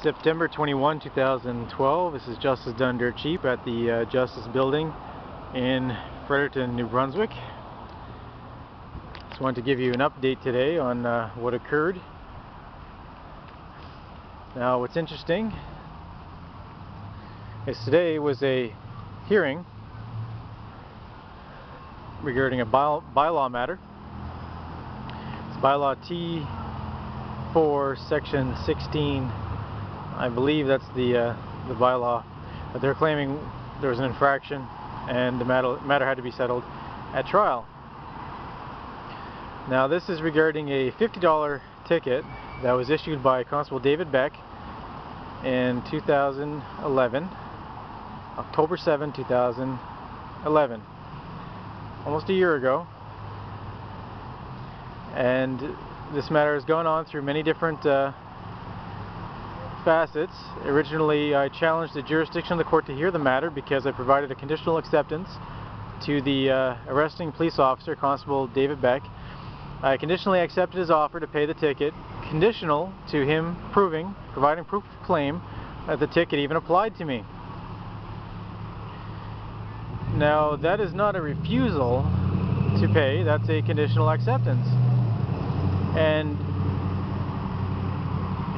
September 21, 2012. This is Justice Done Dirt Cheap at the Justice Building in Fredericton, New Brunswick. Just wanted to give you an update today on what occurred. Now, what's interesting is today was a hearing regarding a bylaw matter. It's Bylaw T-4, Section 16. I believe that's the bylaw, but they're claiming there was an infraction and the matter had to be settled at trial. Now, this is regarding a $50 ticket that was issued by Constable David Beck in 2011, October 7, 2011, almost a year ago. And this matter has gone on through many different facets. Originally, I challenged the jurisdiction of the court to hear the matter because I provided a conditional acceptance to the arresting police officer, Constable David Beck. I conditionally accepted his offer to pay the ticket, conditional to him providing proof of claim that the ticket even applied to me. Now, that is not a refusal to pay, that's a conditional acceptance. And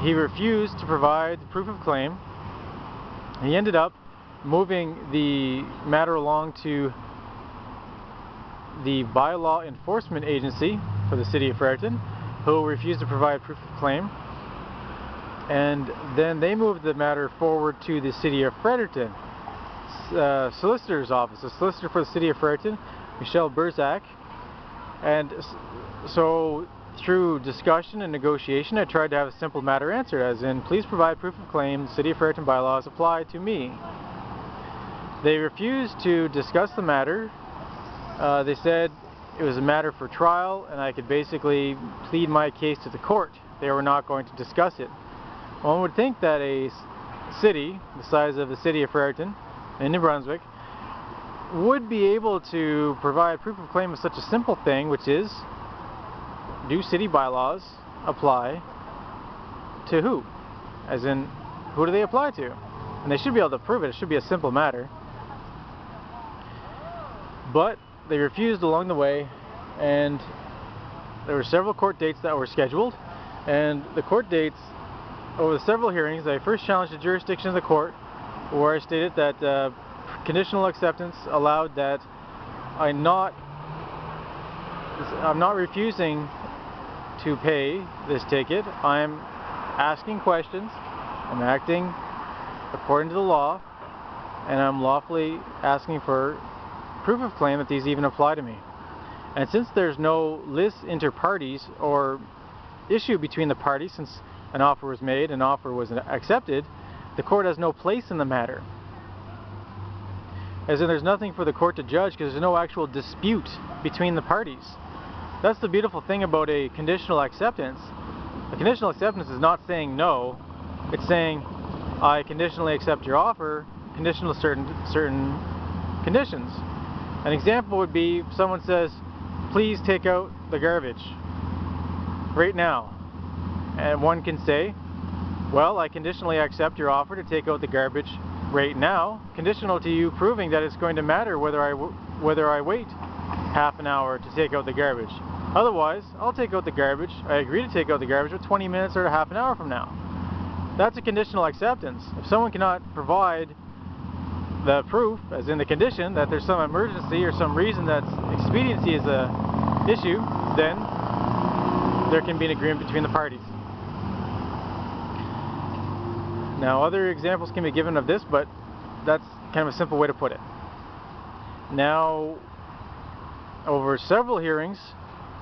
he refused to provide proof of claim. He ended up moving the matter along to the Bylaw Enforcement Agency for the City of Fredericton, who refused to provide proof of claim. And then they moved the matter forward to the City of Fredericton Solicitor's Office, the Solicitor for the City of Fredericton, Michelle Burzak. And so, through discussion and negotiation, I tried to have a simple matter answered, as in, please provide proof of claim, the City of Fredericton bylaws apply to me. They refused to discuss the matter. They said it was a matter for trial and I could basically plead my case to the court. They were not going to discuss it. One would think that a city the size of the City of Fredericton in New Brunswick would be able to provide proof of claim of such a simple thing, which is, do city bylaws apply to who? As in, who do they apply to? And they should be able to prove it. It should be a simple matter. But they refused along the way, and there were several court dates that were scheduled. And the court dates, over the several hearings, I first challenged the jurisdiction of the court, where I stated that conditional acceptance allowed that I'm not refusing to pay this ticket. I'm asking questions, I'm acting according to the law, and I'm lawfully asking for proof of claim that these even apply to me. And since there's no lis inter partes or issue between the parties, since an offer was made, an offer was accepted, the court has no place in the matter. As in, there's nothing for the court to judge because there's no actual dispute between the parties. That's the beautiful thing about a conditional acceptance. A conditional acceptance is not saying no, it's saying I conditionally accept your offer, conditional to certain conditions. An example would be if someone says, please take out the garbage right now. And one can say, well, I conditionally accept your offer to take out the garbage right now, conditional to you proving that it's going to matter whether I wait half an hour to take out the garbage. Otherwise, I'll take out the garbage. I agree to take out the garbage with 20 minutes or half an hour from now. That's a conditional acceptance. If someone cannot provide the proof, as in the condition, that there's some emergency or some reason that expediency is a issue, then there can be an agreement between the parties. Now, other examples can be given of this, but that's kind of a simple way to put it. Now, over several hearings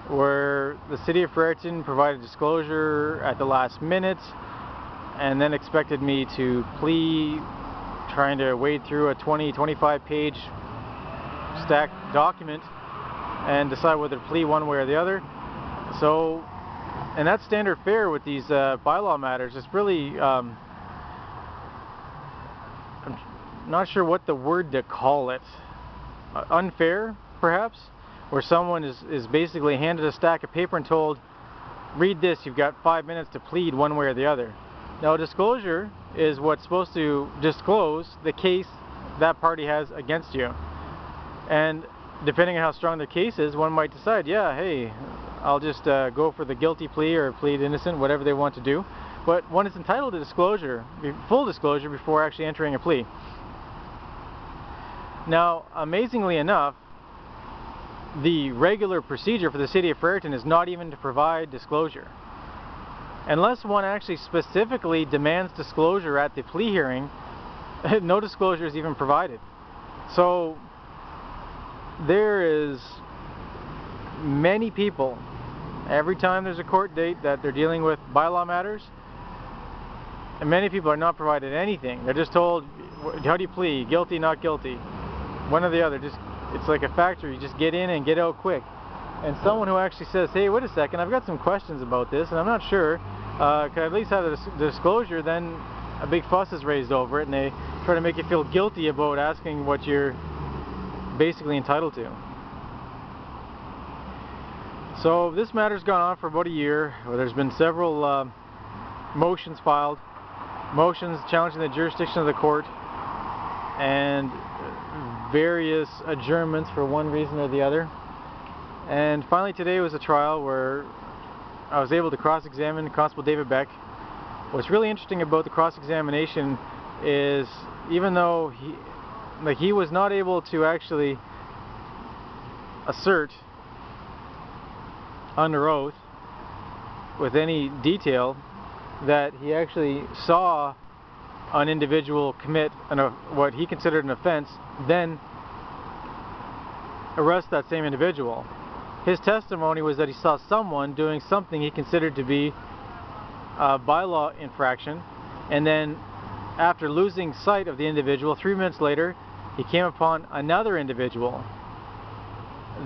where the City of Fredericton provided disclosure at the last minute and then expected me to plead, trying to wade through a 20-25 page stacked document and decide whether to plead one way or the other. So, and that's standard fare with these bylaw matters. It's really I'm not sure what the word to call it. Unfair, perhaps, where someone is basically handed a stack of paper and told, read this, you've got 5 minutes to plead one way or the other. Now, disclosure is what's supposed to disclose the case that party has against you. And depending on how strong the case is, one might decide, yeah, hey, I'll just go for the guilty plea or plead innocent, whatever they want to do. But one is entitled to disclosure, full disclosure, before actually entering a plea. Now, amazingly enough, the regular procedure for the City of Fredericton is not even to provide disclosure. Unless one actually specifically demands disclosure at the plea hearing, no disclosure is even provided. So there is many people, every time there's a court date that they're dealing with bylaw matters, and many people are not provided anything. They're just told, how do you plead? Guilty, not guilty. One or the other. It's like a factory. You just get in and get out quick. And someone who actually says, hey, wait a second, I've got some questions about this and I'm not sure, can I at least have the disclosure? Then a big fuss is raised over it and they try to make you feel guilty about asking what you're basically entitled to. So this matter's gone on for about a year. There's been several motions filed, motions challenging the jurisdiction of the court, and various adjournments for one reason or the other. And finally today was a trial where I was able to cross-examine Constable David Beck. What's really interesting about the cross-examination is, even though he was not able to actually assert under oath with any detail that he actually saw an individual commit what he considered an offense, then arrest that same individual. His testimony was that he saw someone doing something he considered to be a bylaw infraction, and then after losing sight of the individual, 3 minutes later, he came upon another individual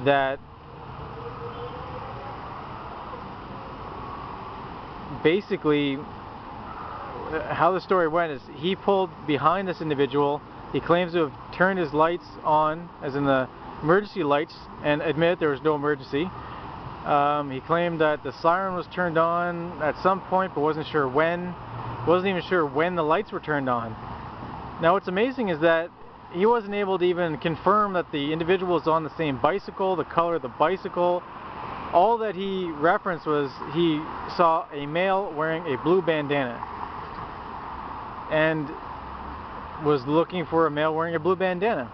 that basically, how the story went is, he pulled behind this individual. He claims to have turned his lights on, as in the emergency lights, and admitted there was no emergency. He claimed that the siren was turned on at some point, but wasn't sure when. Wasn't even sure when the lights were turned on. Now what's amazing is that he wasn't able to even confirm that the individual was on the same bicycle, the color of the bicycle. All that he referenced was he saw a male wearing a blue bandana and was looking for a male wearing a blue bandana.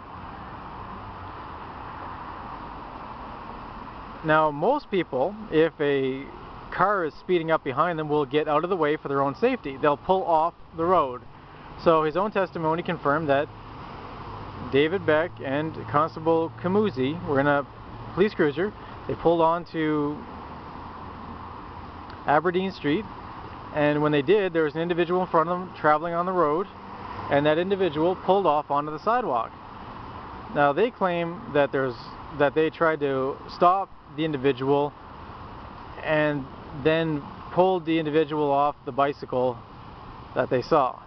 Now most people, if a car is speeding up behind them, will get out of the way for their own safety. They'll pull off the road. So his own testimony confirmed that David Beck and Constable Comuzzi were in a police cruiser. They pulled on to Aberdeen Street, and when they did, there was an individual in front of them traveling on the road, and that individual pulled off onto the sidewalk. Now they claim that they tried to stop the individual and then pulled the individual off the bicycle that they saw.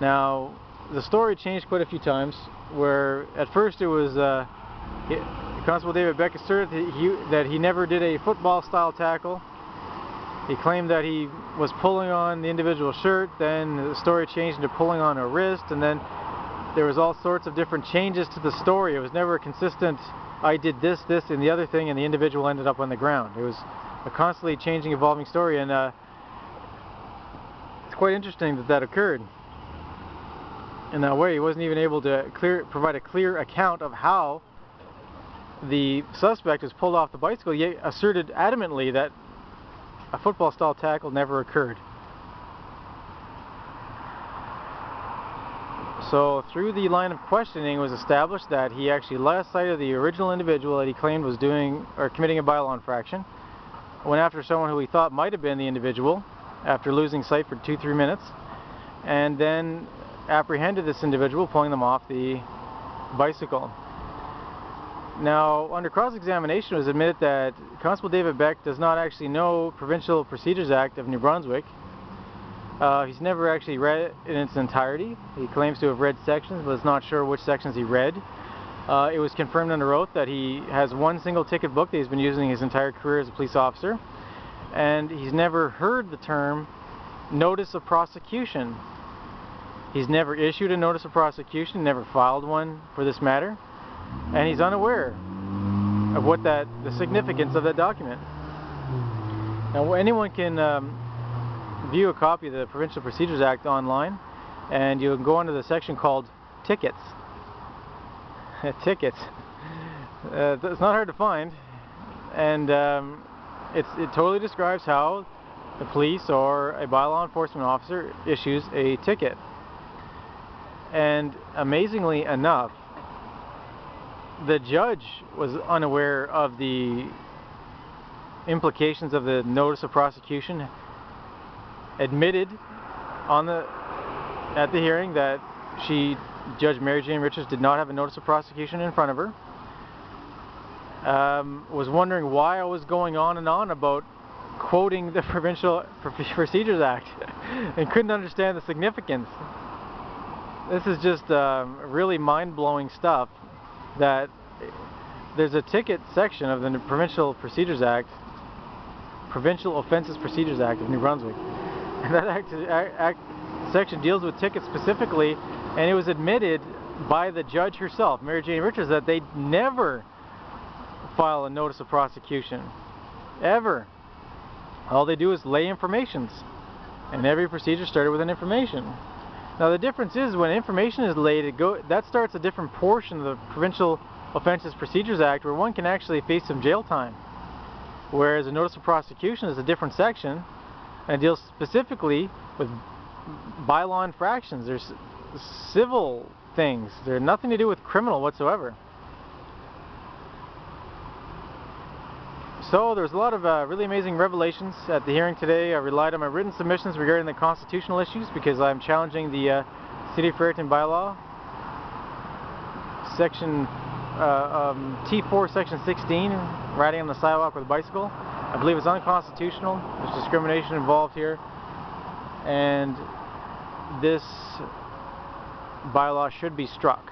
Now the story changed quite a few times, where at first it was Constable David Beck asserted that he never did a football style tackle. He claimed that he was pulling on the individual's shirt. Then the story changed into pulling on a wrist, and then there was all sorts of different changes to the story. It was never a consistent, I did this, and the other thing, and the individual ended up on the ground. It was a constantly changing, evolving story, and it's quite interesting that that occurred in that way. He wasn't even able to provide a clear account of how the suspect was pulled off the bicycle, yet asserted adamantly that a football style tackle never occurred. So through the line of questioning, it was established that he actually lost sight of the original individual that he claimed was doing or committing a bylaw infraction. Went after someone who he thought might have been the individual after losing sight for 2-3 minutes, and then apprehended this individual, pulling them off the bicycle. Now, under cross-examination, it was admitted that Constable David Beck does not actually know Provincial Procedures Act of New Brunswick. He's never actually read it in its entirety. He claims to have read sections, but is not sure which sections he read. It was confirmed under oath that he has one single ticket book that he's been using his entire career as a police officer, and he's never heard the term notice of prosecution. He's never issued a notice of prosecution, never filed one for this matter, and he's unaware of what the significance of that document. Now, anyone can view a copy of the Provincial Procedures Act online, and you can go into the section called Tickets. Tickets. It's not hard to find, and it totally describes how the police or a bylaw enforcement officer issues a ticket. And amazingly enough, the judge was unaware of the implications of the notice of prosecution, admitted at the hearing that Judge Mary Jane Richards did not have a notice of prosecution in front of her. Was wondering why I was going on and on about quoting the Provincial Procedures Act and couldn't understand the significance. This is just really mind-blowing stuff, that there's a ticket section of the Provincial Procedures Act, Provincial Offences Procedures Act of New Brunswick, and that act section deals with tickets specifically, and it was admitted by the judge herself, Mary Jane Richards, that they never file a notice of prosecution, ever. All they do is lay informations, and every procedure started with an information. Now the difference is, when information is laid, that starts a different portion of the Provincial Offences Procedures Act, where one can actually face some jail time, whereas a notice of prosecution is a different section and deals specifically with bylaw infractions. There's civil things. They're nothing to do with criminal whatsoever. So there's a lot of really amazing revelations at the hearing today. I relied on my written submissions regarding the constitutional issues because I'm challenging the City of Fredericton Bylaw, Section T-4, Section 16, riding on the sidewalk with a bicycle. I believe it's unconstitutional. There's discrimination involved here, and this bylaw should be struck.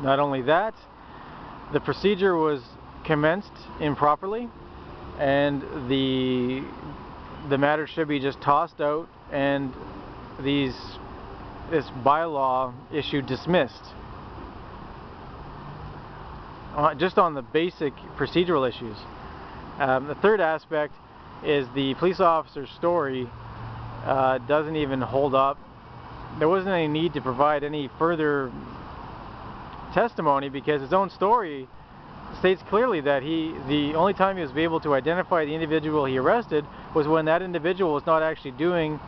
Not only that, the procedure was commenced improperly, and the matter should be just tossed out and this bylaw issue dismissed, just on the basic procedural issues. The third aspect is the police officer's story doesn't even hold up. There wasn't any need to provide any further testimony, because his own story states clearly that the only time he was able to identify the individual he arrested was when that individual was not actually doing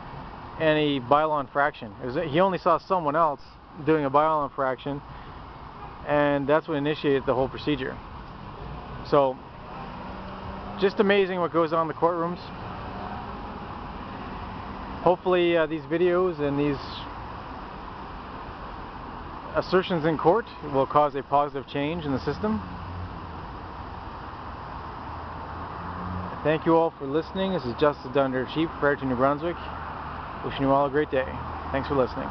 any bylaw infraction. He only saw someone else doing a bylaw infraction, and that's what initiated the whole procedure. So, just amazing what goes on in the courtrooms. Hopefully these videos and these assertions in court will cause a positive change in the system. Thank you all for listening. This is Justice Dunder Chief, Fredericton, New Brunswick. Wishing you all a great day. Thanks for listening.